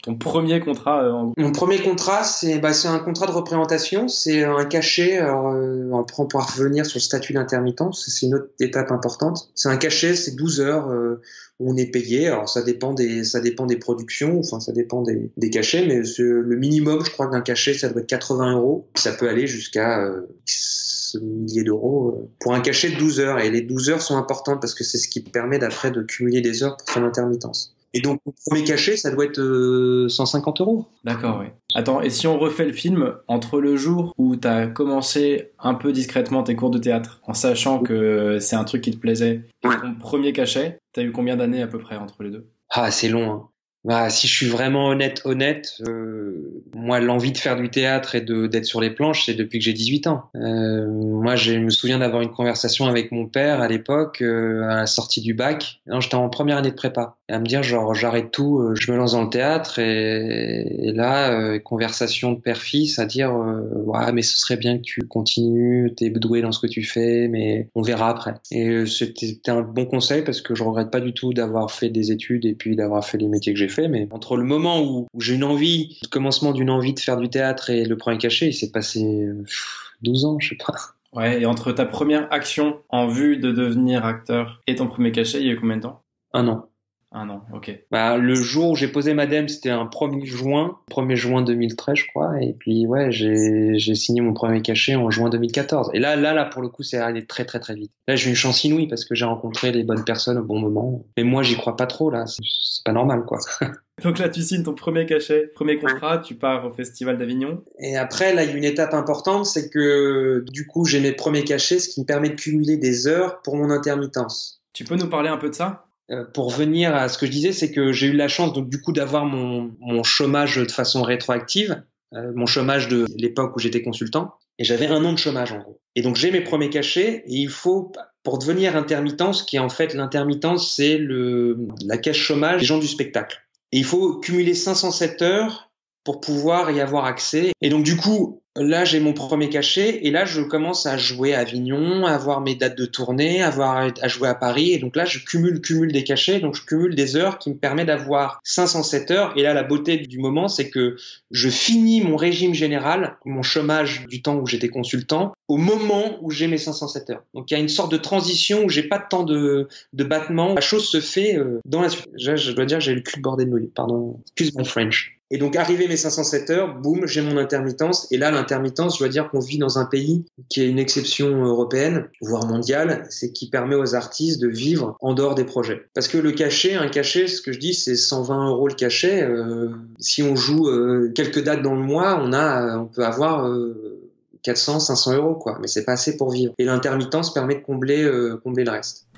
Ton premier contrat Mon premier contrat, c'est un contrat de représentation, c'est un cachet. Alors, on pourra revenir sur le statut d'intermittent, parce que c'est une autre étape importante. C'est un cachet, c'est 12 heures où on est payé. Alors ça dépend des productions, enfin ça dépend des cachets, mais le minimum, je crois, d'un cachet, ça doit être 80 euros. Ça peut aller jusqu'à milliers d'euros pour un cachet de 12 heures. Et les 12 heures sont importantes parce que c'est ce qui permet d'après de cumuler des heures pour son intermittence. Et donc, le premier cachet, ça doit être 150 euros. D'accord, oui. Attends, et si on refait le film, entre le jour où t'as commencé un peu discrètement tes cours de théâtre, en sachant que c'est un truc qui te plaisait, et ton premier cachet, t'as eu combien d'années à peu près entre les deux? Ah, c'est long, hein. Si je suis vraiment honnête, moi, l'envie de faire du théâtre et d'être sur les planches, c'est depuis que j'ai 18 ans. Moi, je me souviens d'avoir une conversation avec mon père à l'époque, à la sortie du bac. Non, j'étais en première année de prépa. Et à me dire, genre, j'arrête tout, je me lance dans le théâtre. Et là, conversation de père-fils à dire, ouais, mais ce serait bien que tu continues, t'es doué dans ce que tu fais, mais on verra après. Et c'était un bon conseil parce que je regrette pas du tout d'avoir fait des études et puis d'avoir fait les métiers que j'ai fait. Mais entre le moment où j'ai le commencement d'une envie de faire du théâtre et le premier cachet, il s'est passé 12 ans, je sais pas. Ouais, et entre ta première action en vue de devenir acteur et ton premier cachet, il y a eu combien de temps? 1 an. 1 an, ok. Le jour où j'ai posé ma dème, c'était un 1er juin 2013, je crois. Et puis, ouais, j'ai signé mon premier cachet en juin 2014. Et là, pour le coup, c'est allé très, très, très vite. Là, j'ai eu une chance inouïe parce que j'ai rencontré les bonnes personnes au bon moment. Mais moi, j'y crois pas trop, là. C'est pas normal, quoi. Donc là, tu signes ton premier cachet, premier contrat, tu pars au Festival d'Avignon. Et après, là, il y a une étape importante, c'est que, du coup, j'ai mes premiers cachets, ce qui me permet de cumuler des heures pour mon intermittence. Tu peux nous parler un peu de ça? Pour venir à ce que je disais, c'est que j'ai eu la chance donc du coup d'avoir mon chômage de façon rétroactive, mon chômage de l'époque où j'étais consultant, et j'avais 1 an de chômage en gros. Et donc j'ai mes premiers cachets, et il faut, pour devenir intermittent, ce qui est en fait l'intermittence, c'est la caisse chômage des gens du spectacle. Et il faut cumuler 507 heures pour pouvoir y avoir accès. Et donc du coup, là, j'ai mon premier cachet et là, je commence à jouer à Avignon, à avoir mes dates de tournée, à jouer à Paris. Et donc là, je cumule des cachets, donc je cumule des heures qui me permettent d'avoir 507 heures. Et là, la beauté du moment, c'est que je finis mon régime général, mon chômage du temps où j'étais consultant, au moment où j'ai mes 507 heures. Donc il y a une sorte de transition où j'ai pas de temps de battement. La chose se fait dans la suite. Je dois dire, j'ai le cul bordé de nouilles. Pardon, excuse my French. Et donc, arrivé mes 507 heures, boum, j'ai mon intermittence. Et là, l'intermittence, je dois dire qu'on vit dans un pays qui est une exception européenne, voire mondiale, c'est qui permet aux artistes de vivre en dehors des projets. Parce que un cachet, ce que je dis, c'est 120 € le cachet. Si on joue quelques dates dans le mois, on peut avoir 400, 500 €, quoi. Mais c'est pas assez pour vivre. Et l'intermittence permet de combler le reste.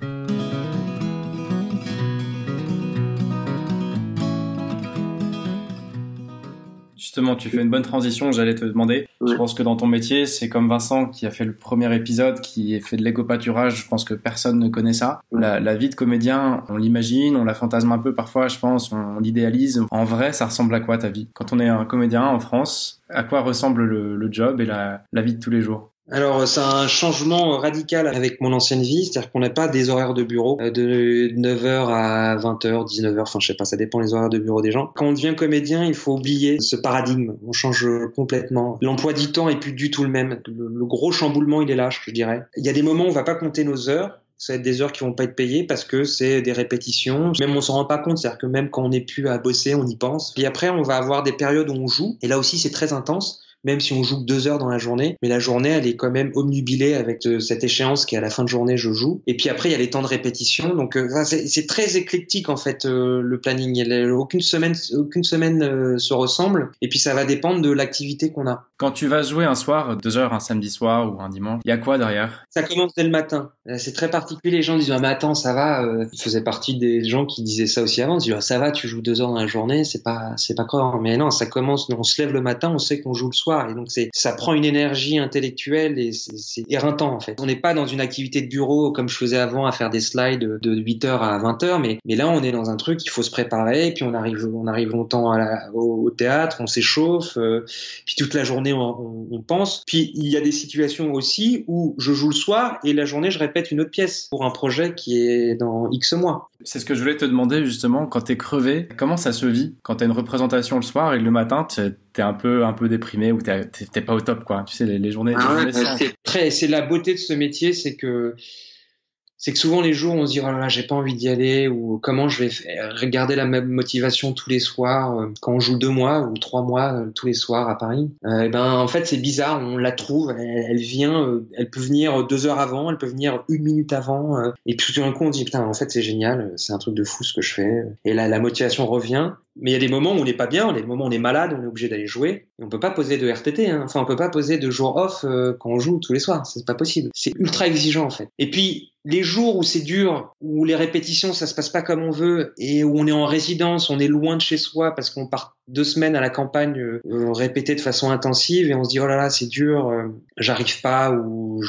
Justement, tu fais une bonne transition, j'allais te demander. Ouais. Je pense que dans ton métier, c'est comme Vincent qui a fait le premier épisode, qui a fait de l'éco-pâturage. Je pense que personne ne connaît ça. Ouais. La vie de comédien, on l'imagine, on la fantasme un peu parfois, je pense, on l'idéalise. En vrai, ça ressemble à quoi ta vie? Quand on est un comédien en France, à quoi ressemble le job et la vie de tous les jours? Alors, c'est un changement radical avec mon ancienne vie, c'est-à-dire qu'on n'a pas des horaires de bureau de 9h à 20h, 19h, enfin je sais pas, ça dépend les horaires de bureau des gens. Quand on devient comédien, il faut oublier ce paradigme, on change complètement. L'emploi du temps est plus du tout le même, le gros chamboulement il est là, je dirais. Il y a des moments où on va pas compter nos heures, ça va être des heures qui vont pas être payées parce que c'est des répétitions. Même on s'en rend pas compte, c'est-à-dire que même quand on n'est plus à bosser, on y pense. Puis après, on va avoir des périodes où on joue, et là aussi c'est très intense. Même si on joue que 2 heures dans la journée, mais la journée, elle est quand même omnubilée avec cette échéance qui est à la fin de journée, je joue. Et puis après, il y a les temps de répétition. Donc, c'est très éclectique, en fait, le planning. Aucune semaine se ressemble. Et puis, ça va dépendre de l'activité qu'on a. Quand tu vas jouer un soir, 2 heures, un samedi soir ou un dimanche, il y a quoi derrière? Ça commence dès le matin. C'est très particulier. Les gens disent, ah, mais attends, ça va. Je faisais partie des gens qui disaient ça aussi avant. Ils disent, ah, ça va, tu joues 2 heures dans la journée, c'est pas grave. Mais non, ça commence, on se lève le matin, on sait qu'on joue le soir. Et donc ça prend une énergie intellectuelle et c'est éreintant en fait. On n'est pas dans une activité de bureau comme je faisais avant à faire des slides de 8h à 20h, mais là on est dans un truc, il faut se préparer, et puis on arrive longtemps au théâtre, on s'échauffe, puis toute la journée on pense. Puis il y a des situations aussi où je joue le soir et la journée je répète une autre pièce pour un projet qui est dans X mois. C'est ce que je voulais te demander justement, quand t'es crevé, comment ça se vit quand t'as une représentation le soir et le matin t'es un peu déprimé ou t'es pas au top, quoi. Tu sais, les journées. C'est la beauté de ce métier, c'est que souvent les jours on se dit oh là là j'ai pas envie d'y aller, ou comment je vais regarder la même motivation tous les soirs quand on joue 2 mois ou 3 mois tous les soirs à Paris. Et ben en fait c'est bizarre, on la trouve, elle vient, elle peut venir 2 heures avant, elle peut venir 1 minute avant, et puis tout d'un coup on dit putain en fait c'est génial, c'est un truc de fou ce que je fais, et là la motivation revient. Mais il y a des moments où on n'est pas bien, il y a des moments où on est malade, on est obligé d'aller jouer. Et on peut pas poser de RTT, hein. Enfin, on peut pas poser de jour off quand on joue tous les soirs. C'est pas possible. C'est ultra exigeant, en fait. Et puis, les jours où c'est dur, où les répétitions, ça se passe pas comme on veut, et où on est en résidence, on est loin de chez soi parce qu'on part 2 semaines à la campagne répéter de façon intensive, et on se dit, oh là là, c'est dur, j'arrive pas, ou...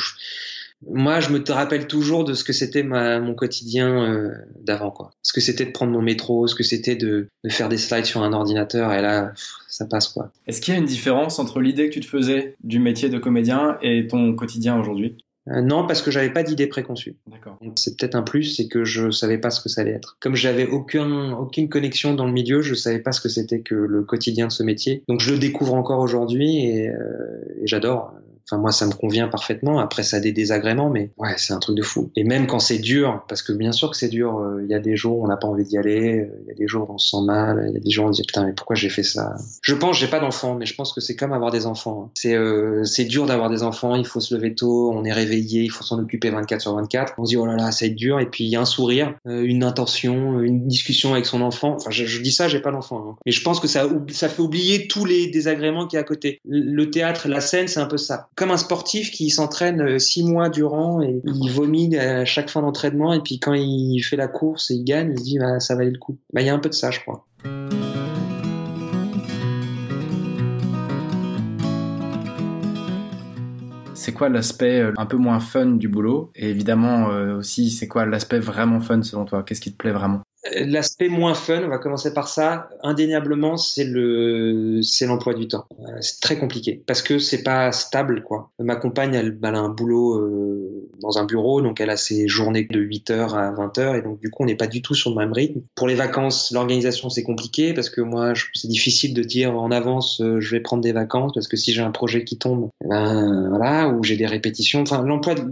Moi, je me rappelle toujours de ce que c'était mon quotidien d'avant, quoi. Ce que c'était de prendre mon métro, ce que c'était de faire des slides sur un ordinateur, et là, ça passe, quoi. Est-ce qu'il y a une différence entre l'idée que tu te faisais du métier de comédien et ton quotidien aujourd'hui? Non, parce que j'avais pas d'idée préconçue. D'accord. C'est peut-être un plus, c'est que je savais pas ce que ça allait être. Comme j'avais aucune connexion dans le milieu, je savais pas ce que c'était que le quotidien de ce métier. Donc je le découvre encore aujourd'hui et j'adore. Enfin, moi, ça me convient parfaitement. Après, ça a des désagréments, mais ouais, c'est un truc de fou. Et même quand c'est dur, parce que bien sûr que c'est dur, il y a des jours où on n'a pas envie d'y aller, il y a des jours où on se sent mal, il y a des jours où on se dit putain, mais pourquoi j'ai fait ça? Je pense, j'ai pas d'enfants, mais je pense que c'est comme avoir des enfants. C'est dur d'avoir des enfants, il faut se lever tôt, on est réveillé, il faut s'en occuper 24/24. On se dit oh là là, ça va être dur, et puis il y a un sourire, une intention, une discussion avec son enfant. Enfin, je dis ça, j'ai pas d'enfant, hein. Mais je pense que ça fait oublier tous les désagréments qu'il y a à côté. Le théâtre, la scène, c'est un peu ça. Comme un sportif qui s'entraîne 6 mois durant et il vomit à chaque fin d'entraînement, et puis quand il fait la course et il gagne, il se dit bah, ça valait le coup. Bah, il y a un peu de ça, je crois. C'est quoi l'aspect un peu moins fun du boulot? Et évidemment aussi, c'est quoi l'aspect vraiment fun selon toi? Qu'est-ce qui te plaît vraiment? L'aspect moins fun, on va commencer par ça. Indéniablement, c'est l'emploi du temps. C'est très compliqué parce que c'est pas stable, quoi. Ma compagne, elle a un boulot dans un bureau, donc elle a ses journées de 8h à 20h, et donc du coup, on n'est pas du tout sur le même rythme. Pour les vacances, l'organisation, c'est compliqué parce que moi, c'est difficile de dire en avance, je vais prendre des vacances, parce que si j'ai un projet qui tombe, ben voilà, ou j'ai des répétitions. Enfin,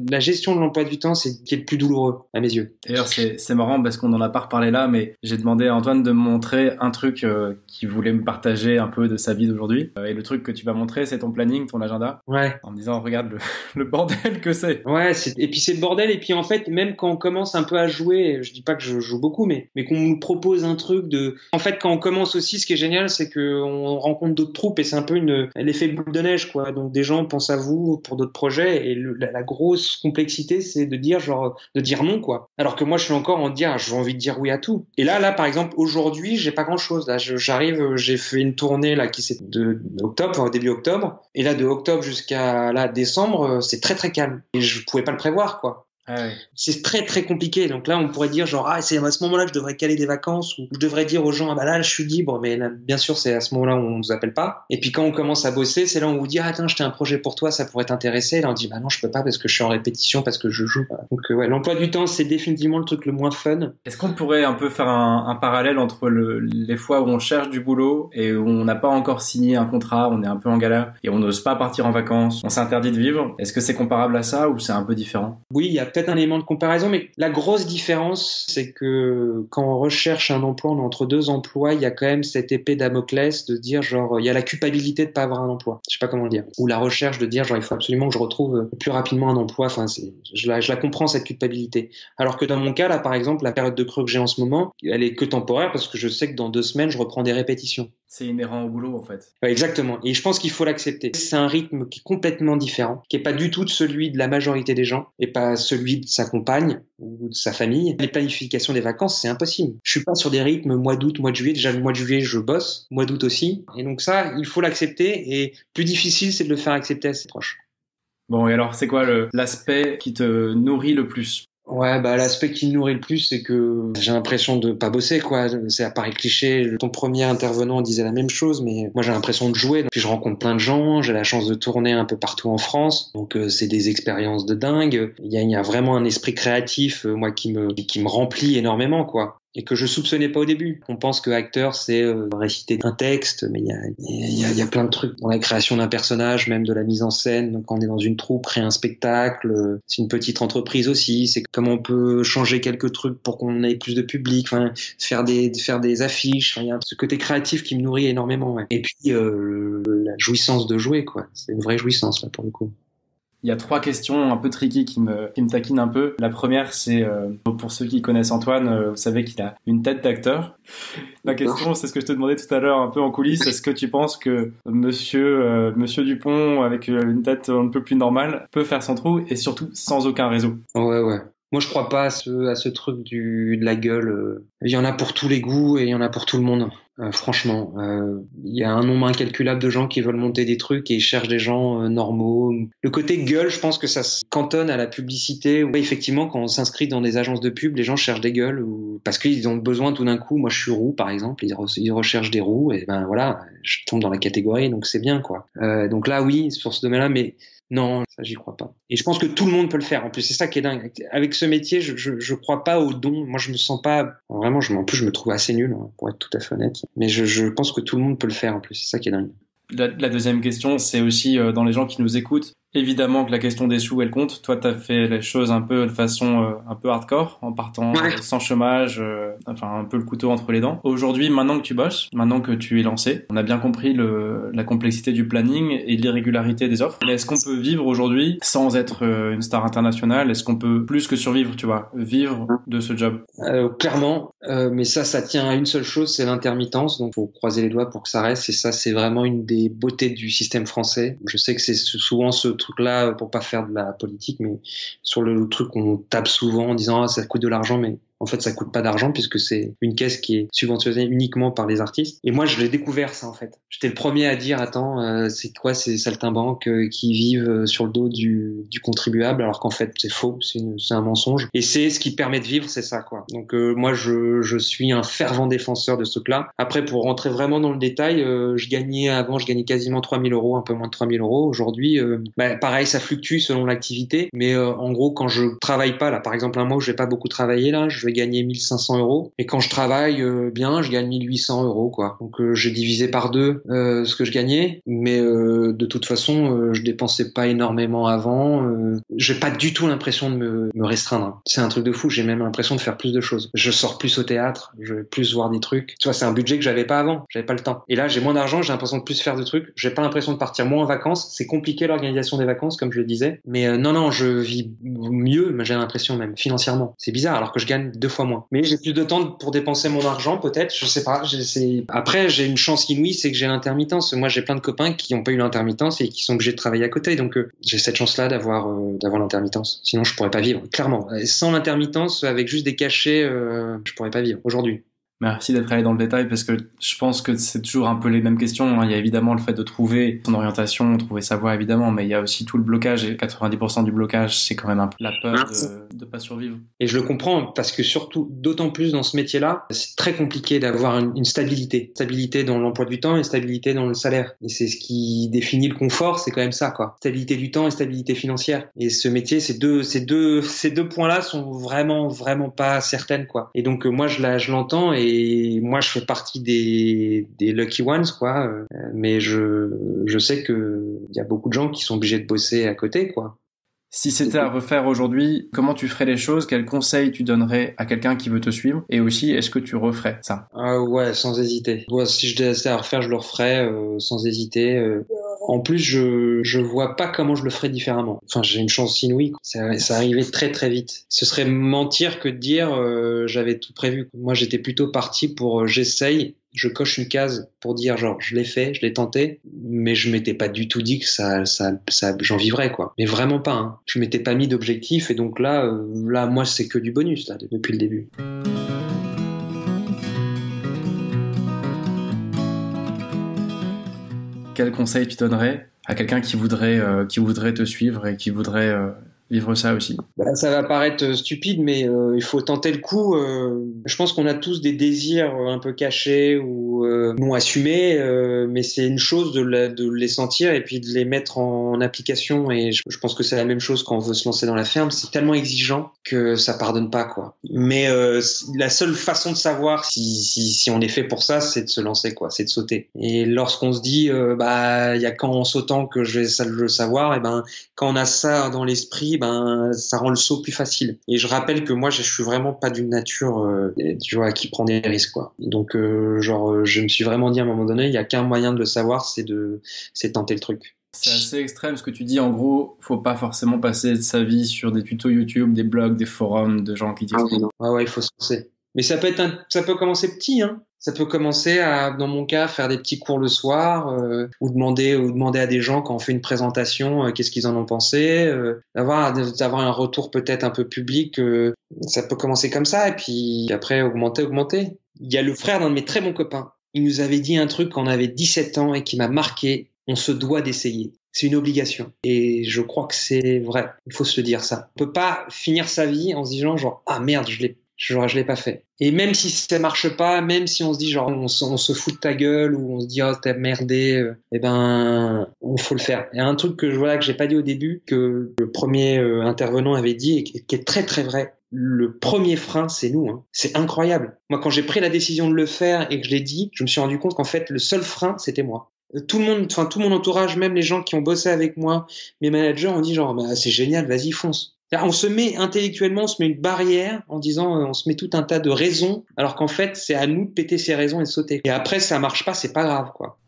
la gestion de l'emploi du temps, c'est ce qui est le plus douloureux à mes yeux. D'ailleurs, c'est marrant parce qu'on en a pas reparlé là. là, mais j'ai demandé à Antoine de me montrer un truc qu'il voulait me partager un peu de sa vie d'aujourd'hui. Et le truc que tu vas montrer, c'est ton planning, ton agenda. Ouais. En me disant, regarde le bordel que c'est. Ouais, et puis c'est le bordel. Et puis en fait, même quand on commence un peu à jouer, je dis pas que je joue beaucoup, mais qu'on nous propose un truc de... En fait, quand on commence aussi, ce qui est génial, c'est qu'on rencontre d'autres troupes et c'est un peu l'effet boule de neige, quoi. Donc des gens pensent à vous pour d'autres projets et la grosse complexité, c'est de dire non, quoi. Alors que moi, je suis encore en dire, j'ai envie de dire oui à tout. Et là, par exemple, aujourd'hui, j'ai pas grand chose. Là, j'arrive, j'ai fait une tournée là qui c'est de octobre, début octobre, et là de octobre jusqu'à là décembre, c'est très très calme. Et je pouvais pas le prévoir, quoi. Ah ouais. C'est très très compliqué. Donc là, on pourrait dire genre c'est à ce moment-là que je devrais caler des vacances ou je devrais dire aux gens là je suis libre. Mais là, bien sûr, c'est à ce moment-là où on nous appelle pas. Et puis quand on commence à bosser, c'est là où on vous dit tiens, j'ai un projet pour toi, ça pourrait t'intéresser. Et là on dit non, je peux pas parce que je suis en répétition, parce que je joue. Donc ouais, l'emploi du temps, c'est définitivement le truc le moins fun. Est-ce qu'on pourrait un peu faire un parallèle entre les fois où on cherche du boulot et où on n'a pas encore signé un contrat, on est un peu en galère et on n'ose pas partir en vacances, on s'interdit de vivre. Est-ce que c'est comparable à ça ou c'est un peu différent? Oui, il y a peut-être un élément de comparaison, mais la grosse différence, c'est que quand on recherche un emploi, on est entre deux emplois, il y a quand même cette épée Damoclès de dire il y a la culpabilité de pas avoir un emploi. Je sais pas comment le dire. Ou la recherche de dire il faut absolument que je retrouve plus rapidement un emploi. Enfin, je la comprends, cette culpabilité. Alors que dans mon cas, là, par exemple, la période de creux que j'ai en ce moment, elle est que temporaire parce que je sais que dans 2 semaines, je reprends des répétitions. C'est inhérent au boulot, en fait. Ouais, exactement. Et je pense qu'il faut l'accepter. C'est un rythme qui est complètement différent, qui est pas du tout celui de la majorité des gens et pas celui de sa compagne ou de sa famille. Les planifications des vacances, c'est impossible. Je suis pas sur des rythmes mois d'août, mois de juillet. Déjà, le mois de juillet, je bosse. Mois d'août aussi. Et donc ça, il faut l'accepter. Et plus difficile, c'est de le faire accepter à ses proches. Bon, et alors, c'est quoi l'aspect qui te nourrit le plus? Ouais, l'aspect qui me nourrit le plus, c'est que j'ai l'impression de pas bosser, quoi. C'est à Paris cliché. Ton premier intervenant disait la même chose, mais moi j'ai l'impression de jouer. Puis je rencontre plein de gens. J'ai la chance de tourner un peu partout en France. Donc c'est des expériences de dingue. Il y a vraiment un esprit créatif, moi, qui me remplit énormément, quoi. Et que je soupçonnais pas au début. On pense que acteur, c'est réciter un texte, mais il y a plein de trucs dans la création d'un personnage, même de la mise en scène. Donc, quand on est dans une troupe, créer un spectacle, c'est une petite entreprise aussi. C'est comment on peut changer quelques trucs pour qu'on ait plus de public. Enfin, faire des affiches. Enfin, il y a ce côté créatif qui me nourrit énormément. Ouais. Et puis la jouissance de jouer, quoi. C'est une vraie jouissance là pour le coup. Il y a 3 questions un peu tricky qui me taquinent un peu. La première, c'est pour ceux qui connaissent Antoine, vous savez qu'il a une tête d'acteur. La question, c'est ce que je te demandais tout à l'heure un peu en coulisses. Est-ce que tu penses que Monsieur Dupont, avec une tête un peu plus normale, peut faire son trou et surtout sans aucun réseau? Ouais. Moi, je crois pas à ce truc de la gueule. Il y en a pour tous les goûts et il y en a pour tout le monde. Franchement, il y a un nombre incalculable de gens qui veulent monter des trucs et ils cherchent des gens normaux. Le côté gueule, je pense que ça se cantonne à la publicité. Ouais, effectivement, quand on s'inscrit dans des agences de pub, les gens cherchent des gueules parce qu'ils ont besoin tout d'un coup. Moi, je suis roux, par exemple, ils recherchent des roux et ben voilà, je tombe dans la catégorie, donc c'est bien, quoi. Donc là, oui, sur ce domaine-là, mais non, ça j'y crois pas. Et je pense que tout le monde peut le faire. En plus, c'est ça qui est dingue. Avec ce métier, je crois pas au don. Moi, je me sens pas vraiment. En plus, je me trouve assez nul, pour être tout à fait honnête. Mais je pense que tout le monde peut le faire. En plus, c'est ça qui est dingue. La deuxième question, c'est aussi dans les gens qui nous écoutent. Évidemment que la question des sous, elle compte. Toi, t'as fait les choses un peu de façon un peu hardcore, en partant sans chômage, enfin un peu le couteau entre les dents. Aujourd'hui, maintenant que tu bosses, maintenant que tu es lancé, on a bien compris la complexité du planning et l'irrégularité des offres. Mais est-ce qu'on peut vivre aujourd'hui sans être une star internationale? Est-ce qu'on peut plus que survivre, tu vois, vivre de ce job? Clairement, mais ça tient à une seule chose, c'est l'intermittence. Donc, faut croiser les doigts pour que ça reste. Et ça, c'est vraiment une des beautés du système français. Je sais que c'est souvent ce truc-là, pour pas faire de la politique, mais sur le truc qu'on tape souvent en disant ça coûte de l'argent, mais en fait ça coûte pas d'argent puisque c'est une caisse qui est subventionnée uniquement par les artistes. Et moi je l'ai découvert ça en fait. J'étais le premier à dire attends, c'est quoi ces saltimbanques qui vivent sur le dos du contribuable, alors qu'en fait c'est faux, c'est un mensonge. Et c'est ce qui permet de vivre, c'est ça quoi. Donc moi je suis un fervent défenseur de ce truc-là. Après pour rentrer vraiment dans le détail, je gagnais quasiment 3 000 €, un peu moins de 3 000 €. Aujourd'hui, pareil ça fluctue selon l'activité, mais en gros quand je travaille pas là, par exemple un mois où je vais pas beaucoup travailler là, je vais gagner 1500 euros. Et quand je travaille bien, je gagne 1800 euros, quoi. Donc j'ai divisé par deux ce que je gagnais, mais de toute façon, je dépensais pas énormément avant. J'ai pas du tout l'impression de me restreindre. C'est un truc de fou. J'ai même l'impression de faire plus de choses. Je sors plus au théâtre, je vais plus voir des trucs. Tu vois, c'est un budget que j'avais pas avant. J'avais pas le temps. Et là, j'ai moins d'argent, j'ai l'impression de plus faire de trucs. J'ai pas l'impression de partir moins en vacances. C'est compliqué l'organisation des vacances, comme je le disais. Mais non, je vis mieux, j'ai l'impression même financièrement. C'est bizarre, alors que je gagne 2 fois moins. Mais j'ai plus de temps pour dépenser mon argent, peut-être. Je sais pas. Après, j'ai une chance inouïe, c'est que j'ai l'intermittence. Moi, j'ai plein de copains qui ont pas eu l'intermittence et qui sont obligés de travailler à côté. Donc, j'ai cette chance-là d'avoir l'intermittence. Sinon, je pourrais pas vivre. Clairement, sans l'intermittence, avec juste des cachets, je pourrais pas vivre aujourd'hui. Merci d'être allé dans le détail parce que je pense que c'est toujours un peu les mêmes questions. Il y a évidemment le fait de trouver son orientation, trouver sa voie évidemment, mais il y a aussi tout le blocage et 90% du blocage, c'est quand même un peu la peur de pas survivre. Et je le comprends parce que surtout, d'autant plus dans ce métier-là, c'est très compliqué d'avoir une stabilité. Stabilité dans l'emploi du temps et stabilité dans le salaire. Et c'est ce qui définit le confort, c'est quand même ça, quoi. Stabilité du temps et stabilité financière. Et ce métier, ces deux points-là sont vraiment, vraiment pas certaines, quoi. Et donc, moi, je l'entends et moi je fais partie des lucky ones, quoi, mais je sais que il y a beaucoup de gens qui sont obligés de bosser à côté, quoi. Si c'était à refaire aujourd'hui, comment tu ferais les choses? Quels conseils tu donnerais à quelqu'un qui veut te suivre? Et aussi, est-ce que tu referais ça? Ouais, sans hésiter. Ouais, si je devais à refaire, je le referais sans hésiter. En plus, je vois pas comment je le ferais différemment. Enfin, j'ai une chance inouïe, quoi. Ça arrivait très très vite. Ce serait mentir que de dire j'avais tout prévu. Moi, j'étais plutôt parti pour j'essaye. Je coche une case pour dire genre je l'ai fait, je l'ai tenté, mais je m'étais pas du tout dit que ça j'en vivrais, quoi. Mais vraiment pas, hein. Je m'étais pas mis d'objectif et donc là moi c'est que du bonus là depuis le début. Quel conseil tu donnerais à quelqu'un qui voudrait te suivre et qui voudrait vivre ça aussi? Ça va paraître stupide, mais il faut tenter le coup. Je pense qu'on a tous des désirs un peu cachés ou non assumés, mais c'est une chose de les sentir et puis de les mettre en application. Et je pense que c'est la même chose quand on veut se lancer dans la ferme. C'est tellement exigeant que ça pardonne pas, quoi. Mais la seule façon de savoir si on est fait pour ça, c'est de se lancer, quoi. C'est de sauter. Et lorsqu'on se dit, il y a qu'en sautant que je vais le savoir, et quand on a ça dans l'esprit, ça rend le saut plus facile. Et je rappelle que moi, je suis vraiment pas d'une nature, tu vois, qui prend des risques, quoi. Donc, je me suis vraiment dit à un moment donné, il y a qu'un moyen de le savoir, c'est tenter le truc. C'est assez extrême ce que tu dis. En gros, faut pas forcément passer sa vie sur des tutos YouTube, des blogs, des forums de gens qui disent. Ouais, il faut se lancer. Mais ça peut commencer petit, hein. Ça peut commencer à, dans mon cas, faire des petits cours le soir, ou demander à des gens quand on fait une présentation, qu'est-ce qu'ils en ont pensé, d'avoir un retour peut-être un peu public. Ça peut commencer comme ça et puis après augmenter. Il y a le frère d'un de mes très bons copains. Il nous avait dit un truc quand on avait 17 ans et qui m'a marqué. On se doit d'essayer. C'est une obligation. Et je crois que c'est vrai. Il faut se le dire, ça. On peut pas finir sa vie en se disant genre, ah merde, je l'ai pas fait. Et même si ça marche pas, même si on se dit genre, on se fout de ta gueule ou on se dit, oh, t'as merdé, on faut le faire. Et un truc que j'ai pas dit au début, que le premier intervenant avait dit et qui est très très vrai. Le premier frein, c'est nous, hein. C'est incroyable. Moi, quand j'ai pris la décision de le faire et que je l'ai dit, je me suis rendu compte qu'en fait, le seul frein, c'était moi. Tout mon entourage, même les gens qui ont bossé avec moi, mes managers ont dit genre, c'est génial, vas-y, fonce. On se met intellectuellement, on se met une barrière en disant, on se met tout un tas de raisons, alors qu'en fait, c'est à nous de péter ces raisons et de sauter. Et après, ça marche pas, c'est pas grave, quoi.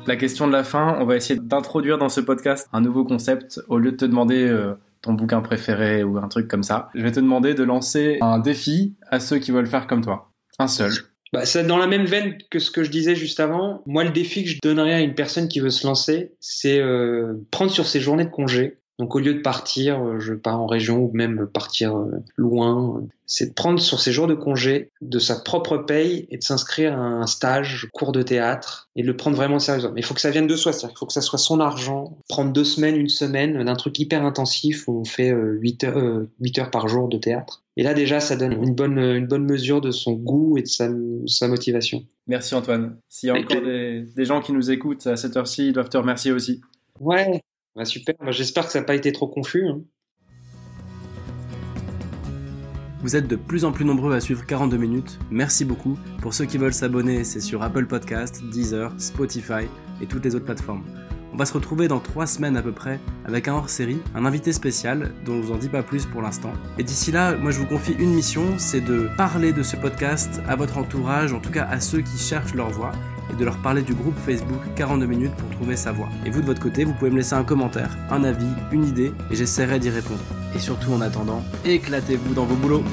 La question de la fin, on va essayer d'introduire dans ce podcast un nouveau concept. Au lieu de te demander ton bouquin préféré ou un truc comme ça, je vais te demander de lancer un défi à ceux qui veulent faire comme toi. Un seul. C'est dans la même veine que ce que je disais juste avant. Moi, le défi que je donnerais à une personne qui veut se lancer, c'est prendre sur ses journées de congé. Donc, au lieu de partir, je pars en région ou même partir loin, c'est de prendre sur ses jours de congé de sa propre paye et de s'inscrire à un stage, cours de théâtre et de le prendre vraiment sérieusement. Mais il faut que ça vienne de soi, c'est-à-dire qu'il faut que ça soit son argent. Prendre 2 semaines, 1 semaine d'un truc hyper intensif où on fait 8 heures par jour de théâtre. Et là, déjà, ça donne une bonne mesure de son goût et de sa motivation. Merci Antoine. S'il y a encore des gens qui nous écoutent à cette heure-ci, ils doivent te remercier aussi. Ouais. Bah, super, bah, j'espère que ça n'a pas été trop confus. Hein. Vous êtes de plus en plus nombreux à suivre 42 minutes, merci beaucoup. Pour ceux qui veulent s'abonner, c'est sur Apple Podcast, Deezer, Spotify et toutes les autres plateformes. On va se retrouver dans 3 semaines à peu près avec un hors-série, un invité spécial dont je vous en dis pas plus pour l'instant. Et d'ici là, moi je vous confie une mission, c'est de parler de ce podcast à votre entourage, en tout cas à ceux qui cherchent leur voix, et de leur parler du groupe Facebook 42 minutes pour trouver sa voix. Et vous de votre côté, vous pouvez me laisser un commentaire, un avis, une idée, et j'essaierai d'y répondre. Et surtout en attendant, éclatez-vous dans vos boulots.